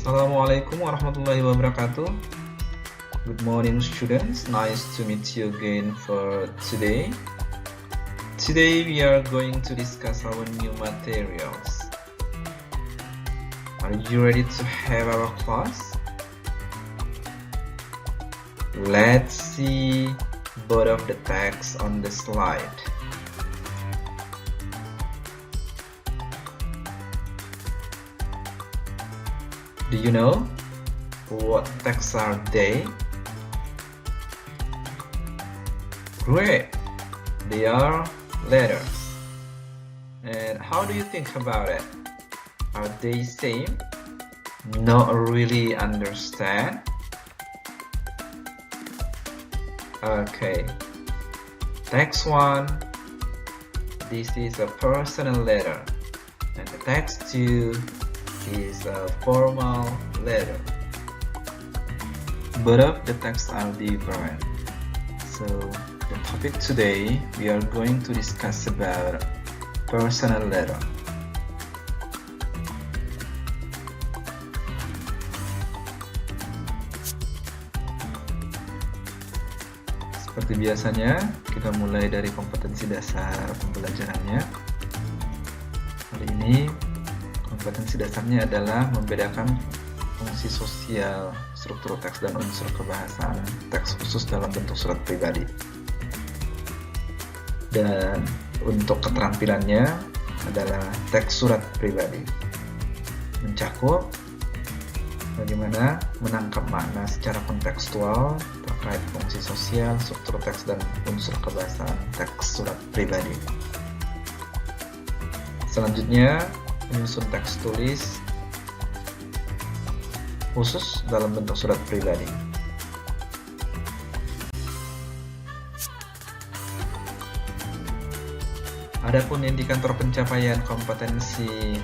Assalamualaikum warahmatullahi wabarakatuh. Good morning, students. Nice to meet you again for today. Today we are going to discuss our new materials. Are you ready to have our class? Let's see both of the text on the slide. Do you know what texts are they? Great! They are letters. And how do you think about it? Are they same? Not really understand? Okay. Text 1. This is a personal letter. And the text 2 is a formal letter. Both of the texts are different. So the topic today, we are going to discuss about personal letter. Seperti biasanya, kita mulai dari kompetensi dasar pembelajarannya. Kali ini kompetensi dasarnya adalah membedakan fungsi sosial, struktur teks, dan unsur kebahasaan teks khusus dalam bentuk surat pribadi. Dan untuk keterampilannya adalah teks surat pribadi. Mencakup bagaimana menangkap makna secara kontekstual terkait fungsi sosial, struktur teks, dan unsur kebahasaan teks surat pribadi. Selanjutnya, menyusun teks tulis khusus dalam bentuk surat pribadi. Adapun indikator pencapaian kompetensi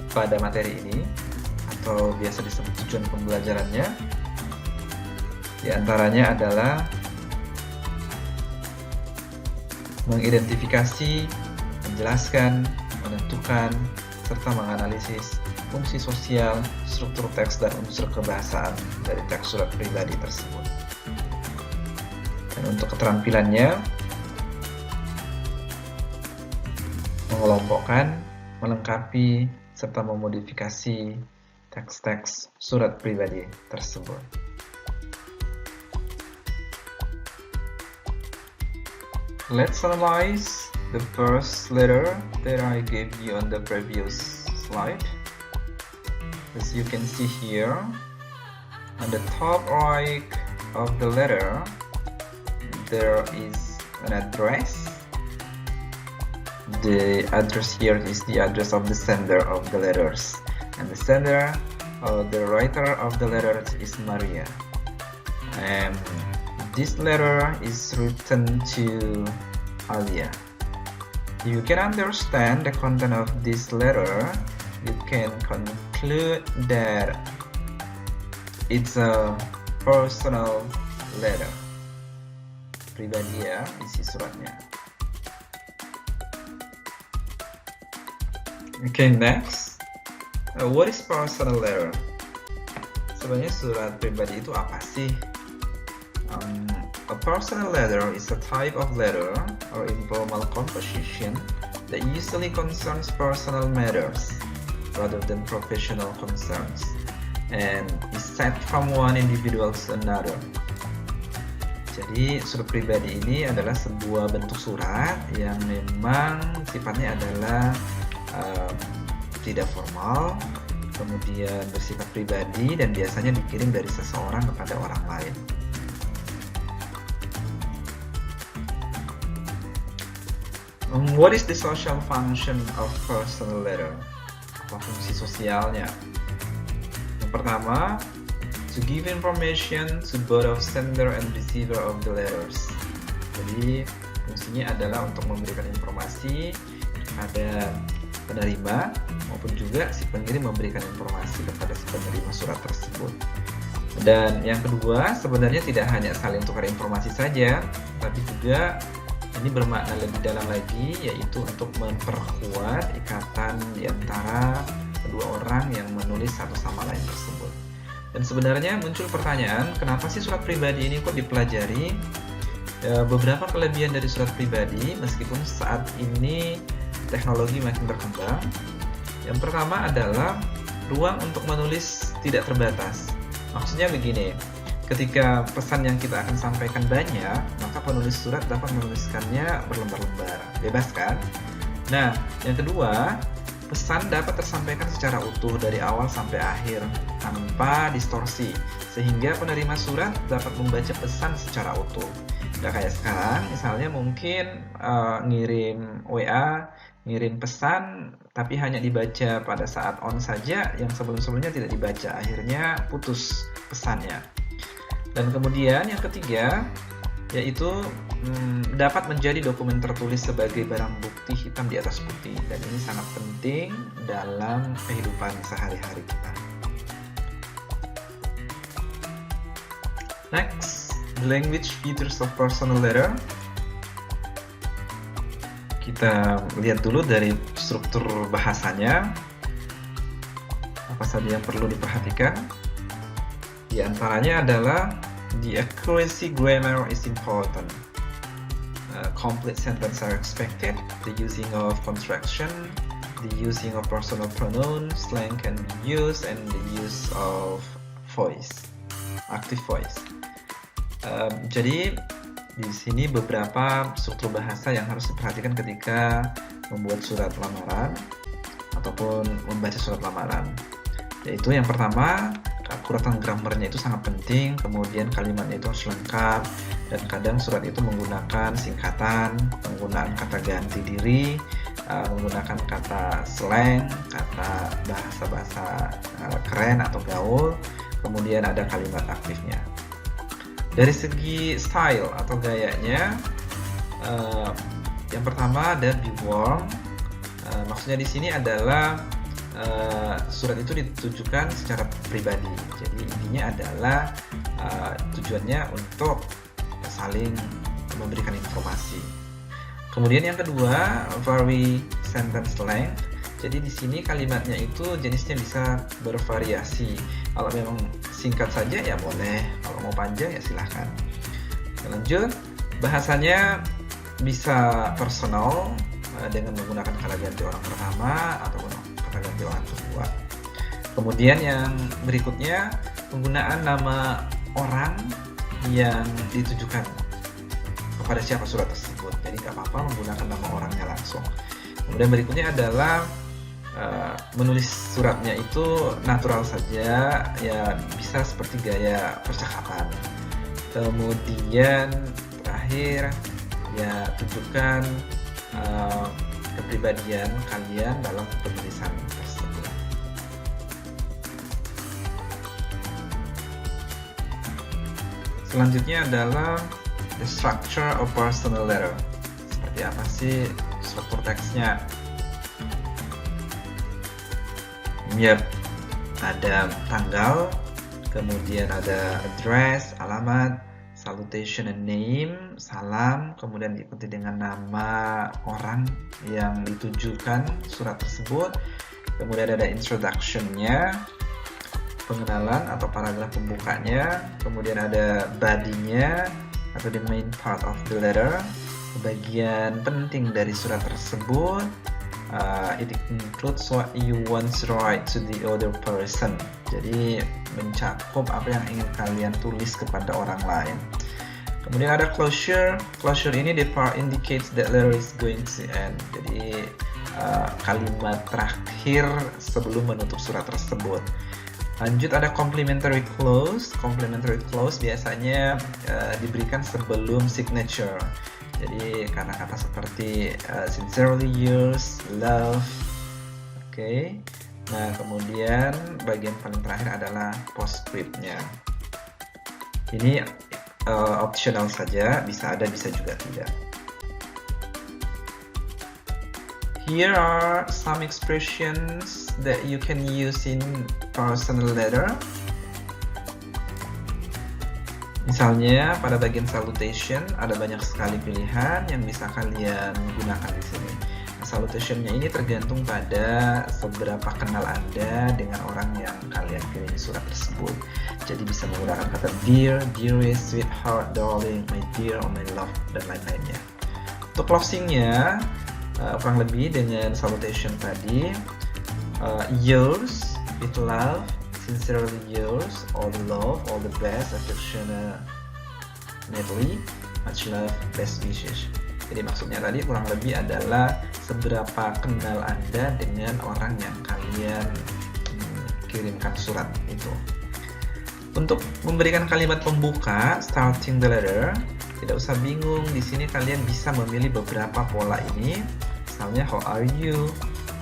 pada materi ini atau biasa disebut tujuan pembelajarannya, diantaranya adalah mengidentifikasi, menjelaskan, menentukan, serta menganalisis fungsi sosial, struktur teks, dan unsur kebahasaan dari teks surat pribadi tersebut. Dan untuk keterampilannya, mengelompokkan, melengkapi, serta memodifikasi teks-teks surat pribadi tersebut. Let's analyze the first letter that I gave you on the previous slide. As you can see here, on the top right of the letter, there is an address. The address here is the address of the sender of the letters. And the sender, the writer of the letters is Maria. And this letter is written to Alia. You can understand the content of this letter. You can conclude that it's a personal letter. Pribadi ya, isi suratnya. Okay, next. What is personal letter? Sebenarnya surat pribadi itu apa sih? A personal letter is a type of letter or informal composition that usually concerns personal matters rather than professional concerns and is sent from one individual to another. Jadi surat pribadi ini adalah sebuah bentuk surat yang memang sifatnya adalah tidak formal, kemudian bersifat pribadi dan biasanya dikirim dari seseorang kepada orang lain. What is the social function of personal letter? Apa fungsi sosialnya? Yang pertama, to give information to both of sender and receiver of the letters. Jadi fungsinya adalah untuk memberikan informasi kepada penerima maupun juga si pengirim memberikan informasi kepada si penerima surat tersebut. Dan yang kedua, sebenarnya tidak hanya saling tukar informasi saja, tapi juga ini bermakna lebih dalam lagi, yaitu untuk memperkuat ikatan di antara kedua orang yang menulis satu sama lain tersebut. Dan sebenarnya muncul pertanyaan, kenapa sih surat pribadi ini kok dipelajari? Beberapa kelebihan dari surat pribadi, meskipun saat ini teknologi makin berkembang. Yang pertama adalah ruang untuk menulis tidak terbatas. Maksudnya begini, ketika pesan yang kita akan sampaikan banyak, maka penulis surat dapat menuliskannya berlembar-lembar, bebas kan? Nah, yang kedua, pesan dapat tersampaikan secara utuh dari awal sampai akhir, tanpa distorsi, sehingga penerima surat dapat membaca pesan secara utuh. Nggak kayak sekarang, misalnya mungkin ngirim WA, ngirim pesan, tapi hanya dibaca pada saat on saja, yang sebelum-sebelumnya tidak dibaca, akhirnya putus pesannya. Dan kemudian yang ketiga, yaitu dapat menjadi dokumen tertulis sebagai barang bukti hitam di atas putih, dan ini sangat penting dalam kehidupan sehari-hari kita. Next, the language features of personal letter. Kita lihat dulu dari struktur bahasanya, apa saja yang perlu diperhatikan. Di antaranya adalah the accuracy grammar is important. Complete sentence are expected. The using of contraction, the using of personal pronoun, slang can be used, and the use of voice, active voice. Jadi di sini beberapa struktur bahasa yang harus diperhatikan ketika membuat surat lamaran ataupun membaca surat lamaran. Yaitu yang pertama, keakuratan grammarnya itu sangat penting, kemudian kalimatnya itu harus lengkap, dan kadang surat itu menggunakan singkatan, penggunaan kata ganti diri, menggunakan kata slang, kata bahasa-bahasa keren atau gaul, kemudian ada kalimat aktifnya. Dari segi style atau gayanya, yang pertama ada be warm. Maksudnya di sini adalah surat itu ditujukan secara pribadi. Jadi intinya adalah tujuannya untuk saling memberikan informasi. Kemudian yang kedua, vary sentence length. Jadi di sini kalimatnya itu jenisnya bisa bervariasi. Kalau memang singkat saja ya boleh, kalau mau panjang ya silahkan. Lanjut, bahasanya bisa personal dengan menggunakan kata ganti orang pertama ataupun kata ganti orang kedua. Kemudian yang berikutnya, penggunaan nama orang yang ditujukan kepada siapa surat tersebut. Jadi nggak apa-apa menggunakan nama orangnya langsung. Kemudian berikutnya adalah menulis suratnya itu natural saja, ya bisa seperti gaya percakapan. Kemudian terakhir, ya tunjukkan kepribadian kalian dalam penulisan tersebut. Selanjutnya adalah the structure of personal letter. Seperti apa sih struktur teksnya? Yap, ada tanggal, kemudian ada address, alamat, salutation and name, salam, kemudian diikuti dengan nama orang yang ditujukan surat tersebut, kemudian ada introduction-nya, pengenalan atau paragraf pembukanya, kemudian ada body-nya atau the main part of the letter, bagian penting dari surat tersebut. It includes what you want to write to the other person. Jadi mencakup apa yang ingin kalian tulis kepada orang lain. Kemudian ada closure. Closure ini the part indicates that letter is going to end. Jadi kalimat terakhir sebelum menutup surat tersebut. Lanjut ada complimentary clause. Complimentary clause biasanya diberikan sebelum signature. Jadi kata-kata seperti sincerely yours, love. Oke. Nah, kemudian bagian paling terakhir adalah postscript-nya. Ini optional saja, bisa ada, bisa juga tidak. Here are some expressions that you can use in personal letter. Misalnya pada bagian salutation ada banyak sekali pilihan yang bisa kalian gunakan di sini. Nah, salutation-nya ini tergantung pada seberapa kenal Anda dengan orang yang kalian kirim surat tersebut. Jadi bisa menggunakan kata dear, dearest, sweetheart, darling, my dear, or my love, dan lain-lainnya. Untuk closing-nya, kurang lebih dengan salutation tadi, yours, with love, sincerely yours, all the love, all the best, affectionately, much love, best wishes. Jadi maksudnya tadi kurang lebih adalah seberapa kenal Anda dengan orang yang kalian kirimkan surat itu. Untuk memberikan kalimat pembuka, starting the letter, tidak usah bingung. Di sini kalian bisa memilih beberapa pola ini. Misalnya, how are you?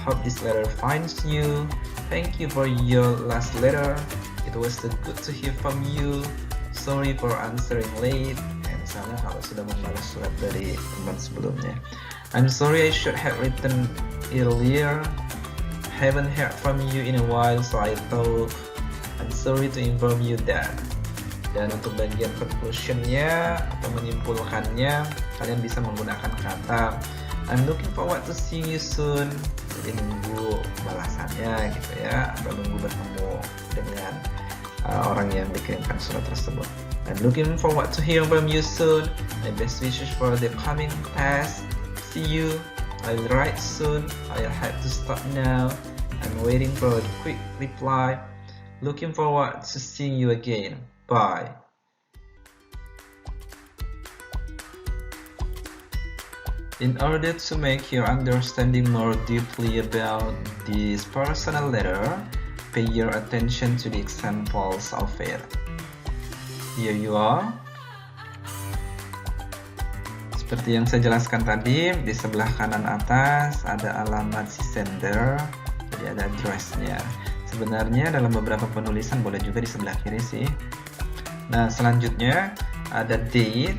Hope this letter finds you. Thank you for your last letter. It was so good to hear from you. Sorry for answering late. Misalnya kalau sudah membalas surat dari teman sebelumnya. I'm sorry I should have written earlier. Haven't heard from you in a while, so I thought I'm sorry to inform you that. Dan untuk bagian conclusion-nya atau menyimpulkannya, kalian bisa menggunakan kata I'm looking forward to seeing you soon. Jadi nunggu balasannya gitu ya, atau nunggu bertemu dengan orang yang dikirimkan surat tersebut. I'm looking forward to hearing from you soon. My best wishes for the coming test. See you. I'll write soon. I'll have to stop now. I'm waiting for a quick reply. Looking forward to seeing you again. Bye. In order to make your understanding more deeply about this personal letter, pay your attention to the examples of it. Here you are. Seperti yang saya jelaskan tadi, di sebelah kanan atas ada alamat si sender, jadi ada address-nya. Sebenarnya dalam beberapa penulisan boleh juga di sebelah kiri sih. Nah, selanjutnya ada date,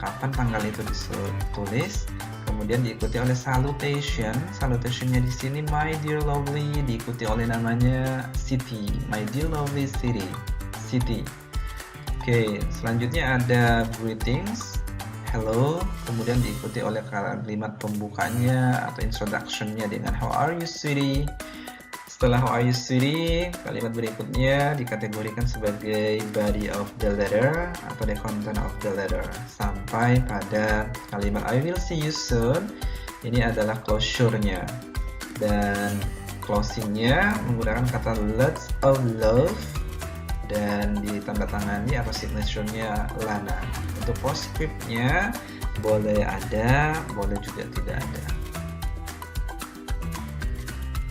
kapan tanggal itu ditulis. Kemudian diikuti oleh salutation. Salutationnya di sini my dear lovely, diikuti oleh namanya city, my dear lovely city. Oke, selanjutnya ada greetings, hello, kemudian diikuti oleh kalimat pembukanya atau introduction-nya dengan how are you sweetie. Setelah how are you sweetie, kalimat berikutnya dikategorikan sebagai body of the letter atau the content of the letter sampai pada kalimat I will see you soon. Ini adalah closure-nya, dan closing-nya menggunakan kata lots of love dan ditandatangani atau signature-nya Lana. Untuk postscript-nya boleh ada, boleh juga tidak ada.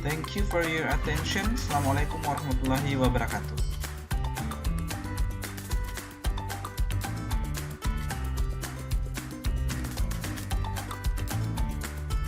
Thank you for your attention. Assalamualaikum warahmatullahi wabarakatuh.